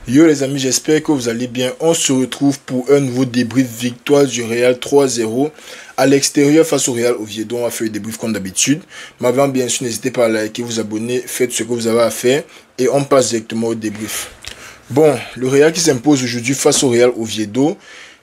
Yo les amis, j'espère que vous allez bien. On se retrouve pour un nouveau débrief victoire du Real 3-0 à l'extérieur face au Real Oviedo. On va faire le débrief comme d'habitude. Mais avant, bien sûr, n'hésitez pas à liker, vous abonner, faites ce que vous avez à faire et on passe directement au débrief. Bon, le Real qui s'impose aujourd'hui face au Real Oviedo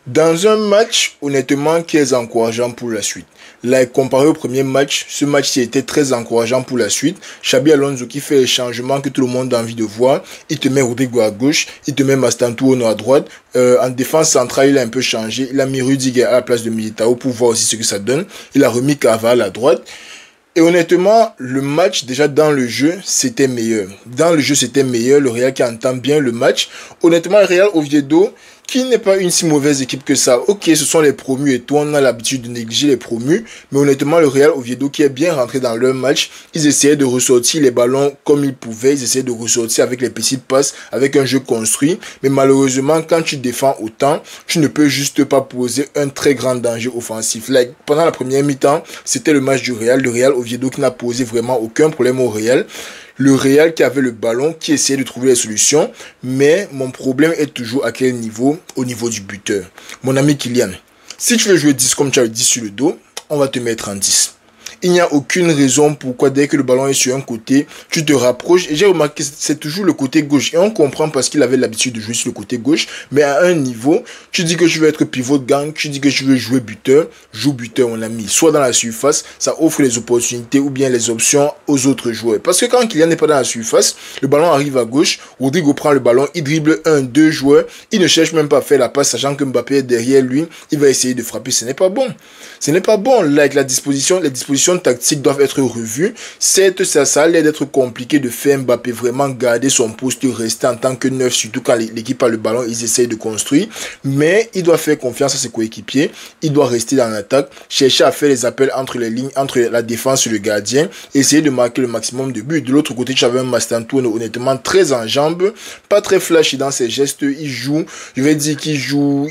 dans un match honnêtement qui est encourageant pour la suite. Là, comparé au premier match, ce match-ci était très encourageant pour la suite. Xabi Alonso qui fait les changements que tout le monde a envie de voir. Il te met Rodrigo à gauche, il te met Mastantuono à droite. En défense centrale, il a un peu changé. Il a mis Rudiger à la place de Militao pour voir aussi ce que ça donne. Il a remis Carvalho à droite. Et honnêtement, le match, déjà dans le jeu, c'était meilleur. Dans le jeu, c'était meilleur. Le Real qui entend bien le match. Honnêtement, le Real Oviedo, qui n'est pas une si mauvaise équipe que ça. Ok, ce sont les promus et tout, on a l'habitude de négliger les promus. Mais honnêtement, le Real Oviedo qui est bien rentré dans leur match, ils essayaient de ressortir les ballons comme ils pouvaient. Ils essayaient de ressortir avec les petites passes, avec un jeu construit. Mais malheureusement, quand tu défends autant, tu ne peux juste pas poser un très grand danger offensif. Là, pendant la première mi-temps, c'était le match du Real. Le Real Oviedo qui n'a posé vraiment aucun problème au Real. Le Real qui avait le ballon, qui essayait de trouver les solutions. Mais mon problème est toujours à quel niveau? Au niveau du buteur. Mon ami Kylian, si tu veux jouer 10 comme tu as le 10 sur le dos, on va te mettre en 10. Il n'y a aucune raison pourquoi dès que le ballon est sur un côté, tu te rapproches. Et j'ai remarqué que c'est toujours le côté gauche. Et on comprend parce qu'il avait l'habitude de jouer sur le côté gauche. Mais à un niveau, tu dis que tu veux être pivot de gang, tu dis que tu veux jouer buteur, joue buteur mon ami. Soit dans la surface, ça offre les opportunités ou bien les options aux autres joueurs. Parce que quand Kylian n'est pas dans la surface, le ballon arrive à gauche, Rodrigo prend le ballon, il dribble un, deux joueurs, il ne cherche même pas à faire la passe, sachant que Mbappé est derrière lui, il va essayer de frapper. Ce n'est pas bon. Ce n'est pas bon. Là, avec les dispositions tactiques doivent être revues. Certes, ça a l'air d'être compliqué de faire Mbappé vraiment garder son poste, rester en tant que neuf, surtout quand l'équipe a le ballon, ils essayent de construire. Mais il doit faire confiance à ses coéquipiers. Il doit rester dans l'attaque, chercher à faire les appels entre les lignes, entre la défense et le gardien, essayer de marquer le maximum de buts. De l'autre côté, tu avais un Mastantuono honnêtement très en jambes, pas très flashy dans ses gestes. Il joue, je vais dire qu'il joue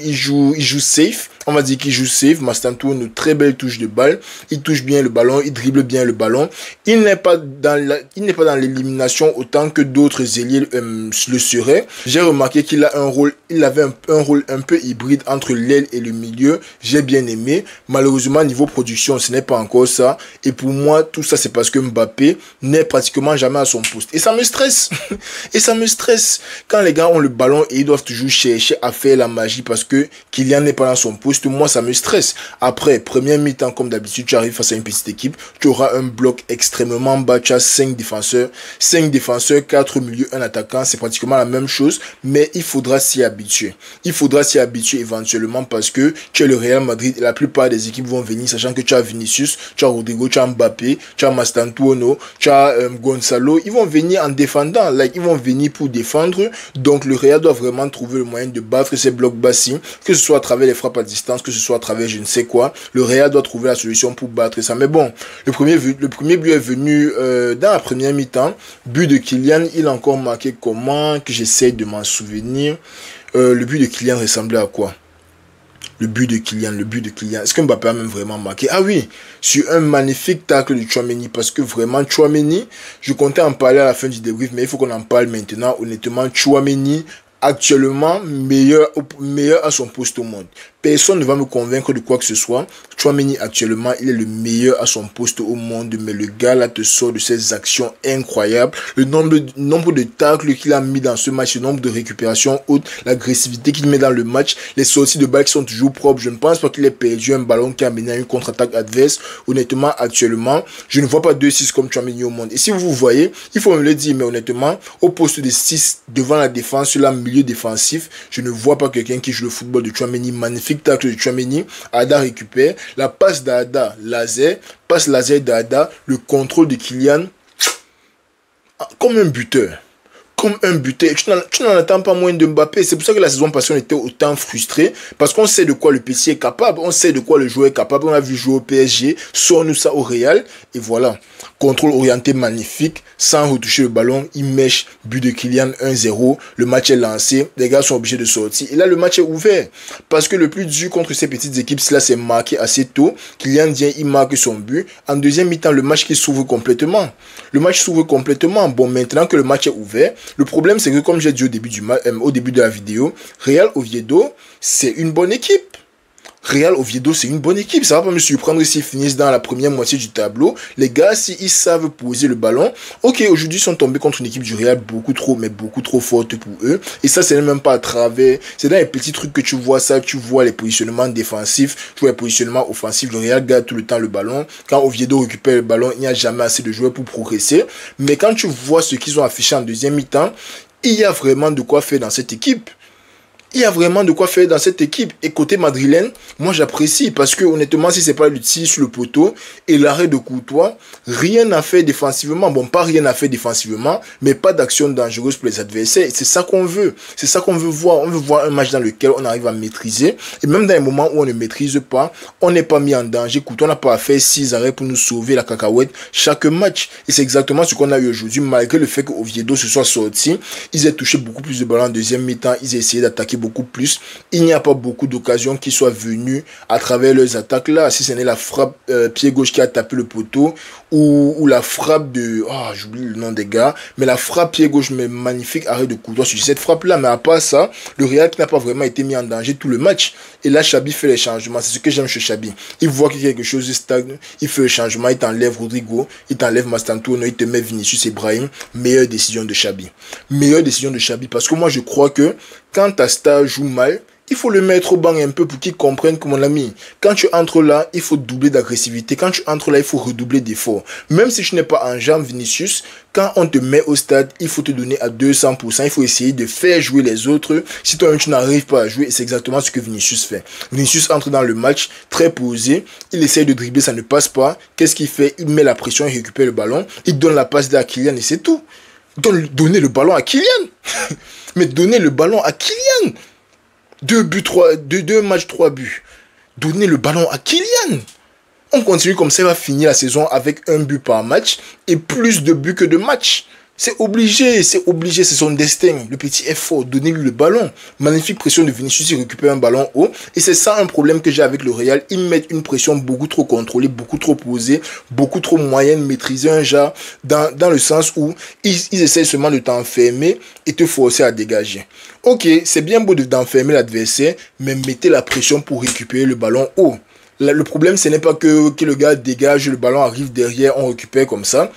safe. On va dire qu'il joue safe. Mastantuono, très belle touche de balle. Il touche bien le ballon, il dribble bien le ballon. Il n'est pas dans l'élimination autant que d'autres ailiers le seraient. J'ai remarqué qu'il a il avait un rôle un peu hybride entre l'aile et le milieu. J'ai bien aimé. Malheureusement, niveau production, ce n'est pas encore ça. Et pour moi, tout ça, c'est parce que Mbappé n'est pratiquement jamais à son poste. Et ça me stresse. Et ça me stresse. Quand les gars ont le ballon et ils doivent toujours chercher à faire la magie parce que Kylian n'est pas dans son poste, moi, ça me stresse. Après, première mi-temps, comme d'habitude, tu arrives face à une petite équipe, tu auras un bloc extrêmement bas, tu as 5 défenseurs, 4 milieux, un attaquant, c'est pratiquement la même chose, mais il faudra s'y habituer. Il faudra s'y habituer éventuellement parce que tu es le Real Madrid et la plupart des équipes vont venir, sachant que tu as Vinicius, tu as Rodrigo, tu as Mbappé, tu as Mastantuono, tu as Gonzalo, ils vont venir en défendant, ils vont venir pour défendre, donc le Real doit vraiment trouver le moyen de battre ces blocs bas-ci, que ce soit à travers les frappes à distance, que ce soit à travers je ne sais quoi, le Real doit trouver la solution pour battre ça. Mais bon, le premier but est venu dans la première mi-temps. But de Kylian, il a encore marqué comment, que j'essaie de m'en souvenir. Le but de Kylian ressemblait à quoi? Le but de Kylian. Est-ce que Mbappé a même vraiment marqué? Ah oui, sur un magnifique tacle de Tchouaméni. Parce que vraiment, Tchouaméni, je comptais en parler à la fin du débrief, mais il faut qu'on en parle maintenant. Honnêtement, Tchouaméni, actuellement meilleur à son poste au monde. Personne ne va me convaincre de quoi que ce soit. Tchouaméni actuellement, il est le meilleur à son poste au monde, mais le gars là te sort de ses actions incroyables. Le nombre de tacles qu'il a mis dans ce match, le nombre de récupérations hautes, l'agressivité qu'il met dans le match, les sorties de balles qui sont toujours propres. Je ne pense pas qu'il ait perdu un ballon qui a mené à une contre-attaque adverse. Honnêtement, actuellement, je ne vois pas 2-6 comme Tchouaméni au monde. Et si vous voyez, il faut me le dire, mais honnêtement, au poste de 6 devant la défense, sur la milieu défensif, je ne vois pas quelqu'un qui joue le football de Tchouaméni. Magnifique tacle de Tchouaméni, Ada récupère, la passe d'Ada, laser d'Ada, le contrôle de Kylian, comme un buteur. Tu n'en attends pas moins de Mbappé. C'est pour ça que la saison passée, on était autant frustrés. Parce qu'on sait de quoi le PC est capable. On sait de quoi le joueur est capable. On a vu jouer au PSG. Sort-nous ça au Real. Et voilà. Contrôle orienté magnifique. Sans retoucher le ballon. Il mèche. But de Kylian 1-0. Le match est lancé. Les gars sont obligés de sortir. Et là, le match est ouvert. Parce que le plus dur contre ces petites équipes, là, c'est marqué assez tôt. Kylian vient, il marque son but. En deuxième mi-temps, le match qui s'ouvre complètement. Bon, maintenant que le match est ouvert, Le problème, c'est que comme j'ai dit au début de la vidéo, Real Oviedo, c'est une bonne équipe. Real Oviedo, c'est une bonne équipe. Ça va pas me surprendre s'ils finissent dans la première moitié du tableau. Les gars, s'ils savent poser le ballon, ok, aujourd'hui, ils sont tombés contre une équipe du Real beaucoup trop forte pour eux. Et ça, c'est même pas à travers. C'est dans les petits trucs que tu vois ça. Tu vois les positionnements défensifs, tu vois les positionnements offensifs. Le Real garde tout le temps le ballon. Quand Oviedo récupère le ballon, il n'y a jamais assez de joueurs pour progresser. Mais quand tu vois ce qu'ils ont affiché en deuxième mi-temps, il y a vraiment de quoi faire dans cette équipe. Il y a vraiment de quoi faire dans cette équipe. Et côté madrilène, moi j'apprécie parce que honnêtement, si c'est pas le tir sur le poteau et l'arrêt de Courtois, rien n'a fait défensivement. Bon, pas rien n'a fait défensivement, mais pas d'action dangereuse pour les adversaires. Et c'est ça qu'on veut. C'est ça qu'on veut voir. On veut voir un match dans lequel on arrive à maîtriser. Et même dans les moments où on ne maîtrise pas, on n'est pas mis en danger. Courtois n'a pas à faire 6 arrêts pour nous sauver la cacahuète chaque match. Et c'est exactement ce qu'on a eu aujourd'hui, malgré le fait que Oviedo se soit sorti. Ils aient touché beaucoup plus de ballons en deuxième mi-temps. Ils aient essayé d'attaquer beaucoup plus. Il n'y a pas beaucoup d'occasions qui soient venues à travers leurs attaques là. Si ce n'est la frappe pied gauche qui a tapé le poteau ou la frappe de... Oh, j'oublie le nom des gars. Mais la frappe pied gauche, mais magnifique arrêt de Courtois sur cette frappe là. Mais à part ça, le Real qui n'a pas vraiment été mis en danger tout le match. Et là, Xabi fait les changements. C'est ce que j'aime chez Xabi. Il voit que quelque chose stagne. Il fait le changement. Il t'enlève Rodrigo. Il t'enlève Mastantuono. Il te met Vinicius et Brahim. Meilleure décision de Xabi. Meilleure décision de Xabi. Parce que moi, je crois que quand ta star joue mal, il faut le mettre au banc un peu pour qu'il comprenne que mon ami, quand tu entres là, il faut doubler d'agressivité. Quand tu entres là, il faut redoubler d'efforts. Même si tu n'es pas en jambe Vinicius, quand on te met au stade, il faut te donner à 200%. Il faut essayer de faire jouer les autres. Si toi-même tu n'arrives pas à jouer, c'est exactement ce que Vinicius fait. Vinicius entre dans le match très posé. Il essaye de dribbler, ça ne passe pas. Qu'est-ce qu'il fait? Il met la pression, il récupère le ballon. Il donne la passe à Kylian et c'est tout. Donnez le ballon à Kylian. Mais donnez le ballon à Kylian. 2 matchs, 3 buts. Donnez le ballon à Kylian. On continue comme ça, il va finir la saison avec 1 but par match et plus de buts que de matchs. C'est obligé, c'est son destin. Le petit effort, donnez-lui le ballon. Magnifique pression de Vinicius, il récupère un ballon haut. Et c'est ça un problème que j'ai avec le Real. Ils mettent une pression beaucoup trop contrôlée, beaucoup trop posée, beaucoup trop moyenne, maîtriser un genre, dans le sens où ils essayent seulement de t'enfermer et te forcer à dégager. Ok, c'est bien beau d'enfermer l'adversaire, mais mettez la pression pour récupérer le ballon haut. Le problème, ce n'est pas que le gars dégage, le ballon arrive derrière, on récupère comme ça.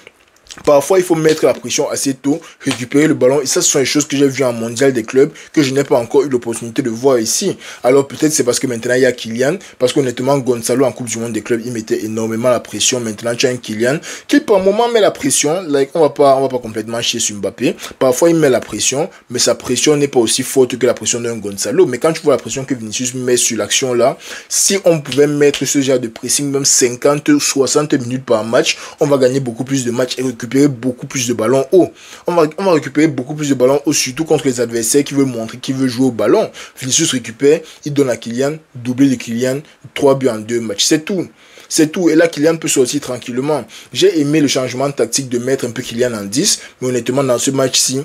Parfois, il faut mettre la pression assez tôt, récupérer le ballon. Et ça, ce sont les choses que j'ai vues en mondial des clubs, que je n'ai pas encore eu l'opportunité de voir ici. Alors, peut-être c'est parce que maintenant, il y a Kylian. Parce qu'honnêtement, Gonzalo, en Coupe du Monde des clubs, il mettait énormément la pression. Maintenant, tu as un Kylian qui, par moment, met la pression. Like, on va pas complètement chier sur Mbappé. Parfois, il met la pression, mais sa pression n'est pas aussi forte que la pression d'un Gonzalo. Mais quand tu vois la pression que Vinicius met sur l'action là, si on pouvait mettre ce genre de pressing, même 50, 60 minutes par match, on va gagner beaucoup plus de matchs et récupérer beaucoup plus de ballons haut. On va récupérer beaucoup plus de ballons haut, surtout contre les adversaires qui veulent montrer qu'ils veulent jouer au ballon. Vinicius récupère, il donne à Kylian, doublé de Kylian, 3 buts en 2 matchs. C'est tout. C'est tout. Et là, Kylian peut sortir tranquillement. J'ai aimé le changement tactique de mettre un peu Kylian en 10, mais honnêtement, dans ce match-ci,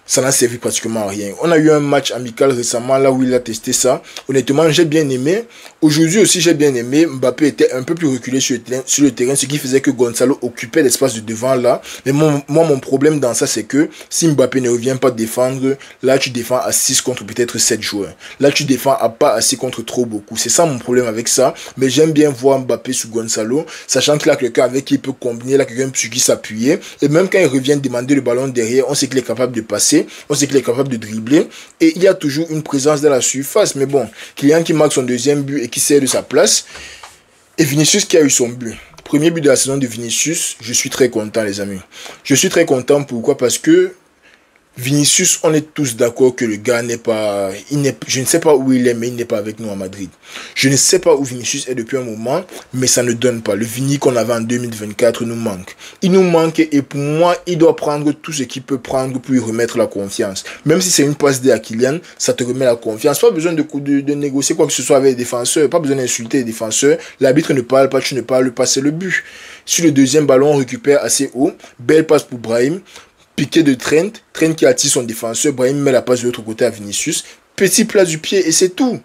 ça n'a servi pratiquement à rien. On a eu un match amical récemment là où il a testé ça. Honnêtement, j'ai bien aimé. Aujourd'hui aussi, j'ai bien aimé. Mbappé était un peu plus reculé sur le terrain, ce qui faisait que Gonzalo occupait l'espace de devant là. Mais mon problème dans ça, c'est que si Mbappé ne revient pas défendre, là, tu défends à 6 contre peut-être 7 joueurs. Là, tu défends à pas assez contre trop beaucoup. C'est ça mon problème avec ça. Mais j'aime bien voir Mbappé sur Gonzalo, sachant qu'il a quelqu'un avec qui il peut combiner, là, quelqu'un sur qui s'appuyer. Et même quand il revient demander le ballon derrière, on sait qu'il est capable de passer. On sait qu'il est capable de dribbler et il y a toujours une présence dans la surface. Mais bon, Kylian qui marque son deuxième but et qui sert de sa place, et Vinicius qui a eu son but. Premier but de la saison de Vinicius, je suis très content les amis. Je suis très content, pourquoi? Parce que Vinicius, on est tous d'accord que le gars n'est pas... je ne sais pas où il est, mais il n'est pas avec nous à Madrid. Je ne sais pas où Vinicius est depuis un moment, mais ça ne donne pas. Le Vini qu'on avait en 2024 nous manque. Il nous manque et pour moi, il doit prendre tout ce qu'il peut prendre pour lui remettre la confiance. Même si c'est une passe à Kylian, ça te remet la confiance. Pas besoin de négocier quoi que ce soit avec les défenseurs. Pas besoin d'insulter les défenseurs. L'arbitre ne parle pas, tu ne parles pas, c'est le but. Sur le deuxième ballon, on récupère assez haut. Belle passe pour Brahim. Piqué de Trent qui attire son défenseur, Brahim met la passe de l'autre côté à Vinicius, petit plat du pied et c'est tout.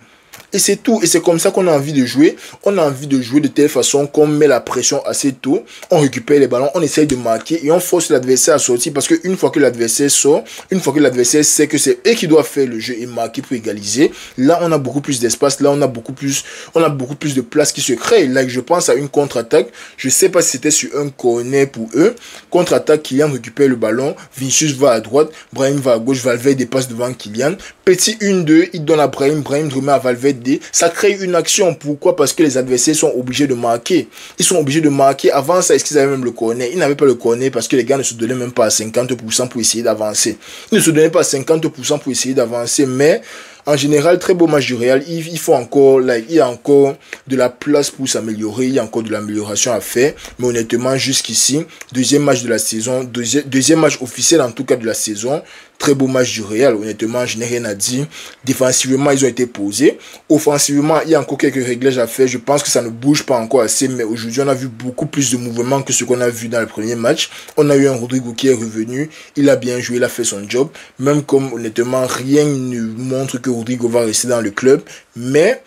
Et c'est tout. Et c'est comme ça qu'on a envie de jouer. On a envie de jouer de telle façon qu'on met la pression assez tôt. On récupère les ballons, on essaye de marquer et on force l'adversaire à sortir parce qu'une fois que l'adversaire sort, une fois que l'adversaire sait que c'est eux qui doivent faire le jeu et marquer pour égaliser, là on a beaucoup plus d'espace, là on a beaucoup plus de place qui se crée. Là je pense à une contre-attaque. Je sais pas si c'était sur un corner pour eux. Contre-attaque, Kylian récupère le ballon, Vinicius va à droite, Brahim va à gauche, Valverde dépasse devant Kylian. Petit 1-2, il donne à Brahim, Brahim remet à Valverde. Ça crée une action. Pourquoi? Parce que les adversaires sont obligés de marquer. Ils sont obligés de marquer. Avant ça, est-ce qu'ils avaient même le corner? Ils n'avaient pas le corner parce que les gars ne se donnaient même pas à 50% pour essayer d'avancer. Ils ne se donnaient pas à 50% pour essayer d'avancer, mais en général, très beau match du Real. Il y a encore de la place pour s'améliorer. Il y a encore de l'amélioration à faire. Mais honnêtement, jusqu'ici, deuxième match de la saison, deuxième match officiel en tout cas de la saison. Très beau match du Real. Honnêtement, je n'ai rien à dire. Défensivement, ils ont été posés. Offensivement, il y a encore quelques réglages à faire. Je pense que ça ne bouge pas encore assez. Mais aujourd'hui, on a vu beaucoup plus de mouvements que ce qu'on a vu dans le premier match. On a eu un Rodrigo qui est revenu. Il a bien joué. Il a fait son job. Même comme, honnêtement, rien ne montre que Rodrigo va rester dans le club. Mais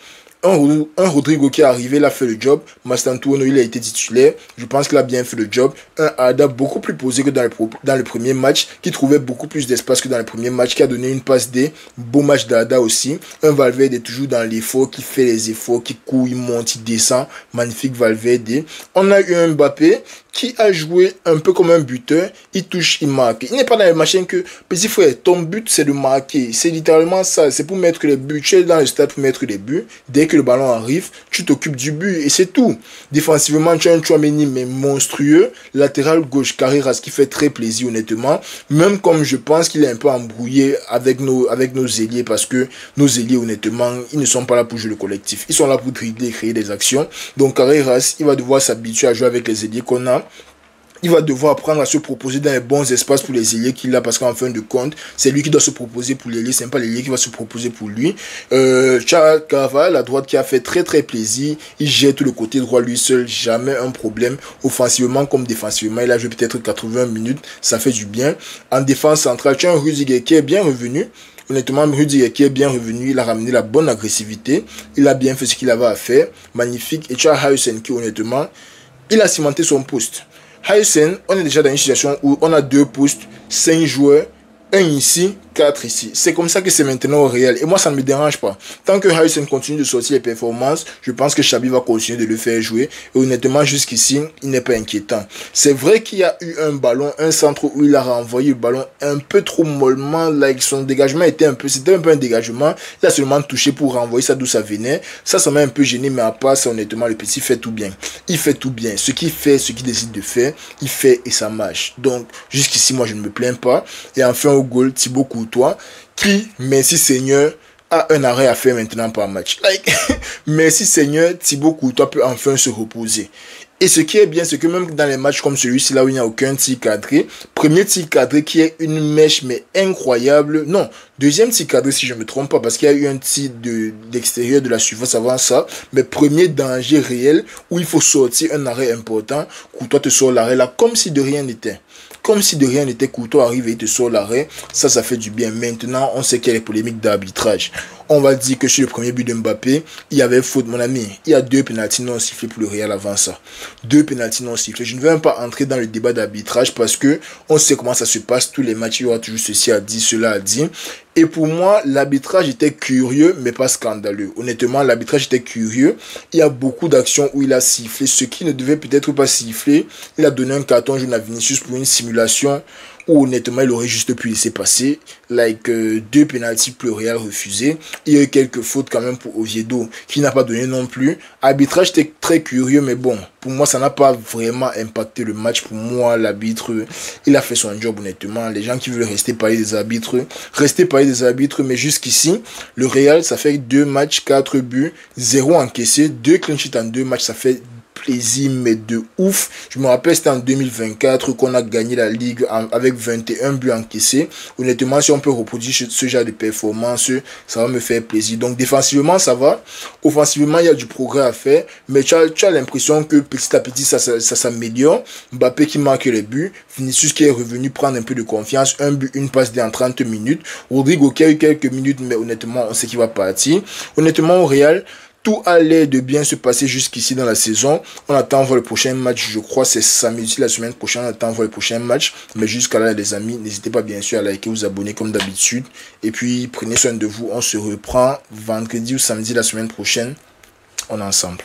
un Rodrigo qui est arrivé, il a fait le job. Mastantuono, il a été titulaire. Je pense qu'il a bien fait le job. Un Ada beaucoup plus posé que dans le premier match, qui trouvait beaucoup plus d'espace que dans le premier match, qui a donné une passe D. Beau match d'Ada aussi. Un Valverde est toujours dans l'effort, qui fait les efforts, qui court, il monte, il descend. Magnifique Valverde. On a eu un Mbappé qui a joué un peu comme un buteur. Il touche, il marque. Il n'est pas dans les machines que, petit frère, ton but c'est de marquer. C'est littéralement ça. C'est pour mettre les buts. Tu es dans le stade pour mettre les buts. Dès que le ballon arrive, tu t'occupes du but et c'est tout. Défensivement, tu as un Tchouaméni mais monstrueux. Latéral gauche, Carreras qui fait très plaisir honnêtement. Même comme je pense qu'il est un peu embrouillé avec nos ailiers parce que nos ailiers honnêtement, ils ne sont pas là pour jouer le collectif. Ils sont là pour dribbler et créer des actions. Donc Carreras, il va devoir s'habituer à jouer avec les ailiers qu'on a. Il va devoir apprendre à se proposer dans les bons espaces pour les ailiers qu'il a parce qu'en fin de compte, c'est lui qui doit se proposer pour l'ailier, c'est pas l'ailier qui va se proposer pour lui. Carvajal, la droite qui a fait très très plaisir, il gère tout le côté droit lui seul, jamais un problème. Offensivement comme défensivement, il a joué peut-être 80 minutes, ça fait du bien. En défense centrale, tu as un Rudiger qui est bien revenu. Honnêtement, Rudiger qui est bien revenu, il a ramené la bonne agressivité, il a bien fait ce qu'il avait à faire, magnifique. Et tu as Haasen qui honnêtement, il a cimenté son poste. Haasen, on est déjà dans une situation où on a 2 postes, 5 joueurs, 1 ici, 4 ici. C'est comme ça que c'est maintenant au Real. Et moi, ça ne me dérange pas. Tant que Haasen continue de sortir les performances, je pense que Xabi va continuer de le faire jouer. Et honnêtement, jusqu'ici, il n'est pas inquiétant. C'est vrai qu'il y a eu un ballon, un centre où il a renvoyé le ballon un peu trop mollement. Son dégagement c'était un peu un dégagement. Il a seulement touché pour renvoyer ça d'où ça venait. Ça m'a un peu gêné, mais à part ça, honnêtement, le petit fait tout bien. Il fait tout bien. Ce qu'il fait, ce qu'il décide de faire, il fait et ça marche. Donc, jusqu'ici, moi, je ne me plains pas. Et enfin, au goal, Thibaut Courtois, qui, merci Seigneur, a un arrêt à faire maintenant par match. Merci Seigneur, Thibaut Courtois peut enfin se reposer. Et ce qui est bien, c'est que même dans les matchs comme celui-ci, là où il n'y a aucun tir cadré, premier tir cadré qui est une mèche, mais incroyable. Non, deuxième tir cadré, si je ne me trompe pas, parce qu'il y a eu un tir d'extérieur de la surface avant ça. Mais premier danger réel, où il faut sortir un arrêt important, Courtois te sort l'arrêt là, comme si de rien n'était. Comme si de rien n'était, Courtois arrive et il te sort l'arrêt. Ça fait du bien. Maintenant, on sait qu'il y a les polémiques d'arbitrage. On va dire que sur le premier but de Mbappé, il y avait faute, mon ami. Il y a 2 pénaltys non sifflés pour le Real avant ça. 2 pénaltys non sifflés. Je ne vais même pas entrer dans le débat d'arbitrage parce que on sait comment ça se passe. Tous les matchs, il y aura toujours ceci à dire, cela à dire. Et pour moi, l'arbitrage était curieux, mais pas scandaleux. Honnêtement, l'arbitrage était curieux. Il y a beaucoup d'actions où il a sifflé, ce qui ne devait peut-être pas siffler. Il a donné un carton jaune à Vinicius pour une simulation où honnêtement il aurait juste pu laisser passer. 2 pénaltys pour le Real refusés. Il y a eu quelques fautes quand même pour Oviedo qui n'a pas donné non plus. Arbitrage était très curieux, mais bon, pour moi ça n'a pas vraiment impacté le match. Pour moi, l'arbitre, il a fait son job honnêtement. Les gens qui veulent rester parler des arbitres, rester parler des arbitres, mais jusqu'ici, le Real, ça fait 2 matchs, 4 buts, 0 encaissé, 2 clean sheets en 2 matchs, ça fait plaisir, mais de ouf. Je me rappelle, c'était en 2024 qu'on a gagné la Ligue avec 21 buts encaissés. Honnêtement, si on peut reproduire ce genre de performance, ça va me faire plaisir. Donc, défensivement, ça va. Offensivement, il y a du progrès à faire. Mais tu as l'impression que petit à petit, ça s'améliore. Mbappé qui marque les buts. Vinicius qui est revenu prendre un peu de confiance. Un but, une passe en 30 minutes. Rodrigo qui a eu quelques minutes, mais honnêtement, on sait qu'il va partir. Honnêtement, au Real, tout a l'air de bien se passer jusqu'ici dans la saison. On attend voir le prochain match, je crois c'est samedi la semaine prochaine, on attend voir le prochain match. Mais jusqu'à là les amis, n'hésitez pas bien sûr à liker, vous abonner comme d'habitude. Et puis prenez soin de vous, on se reprend vendredi ou samedi la semaine prochaine. On est ensemble.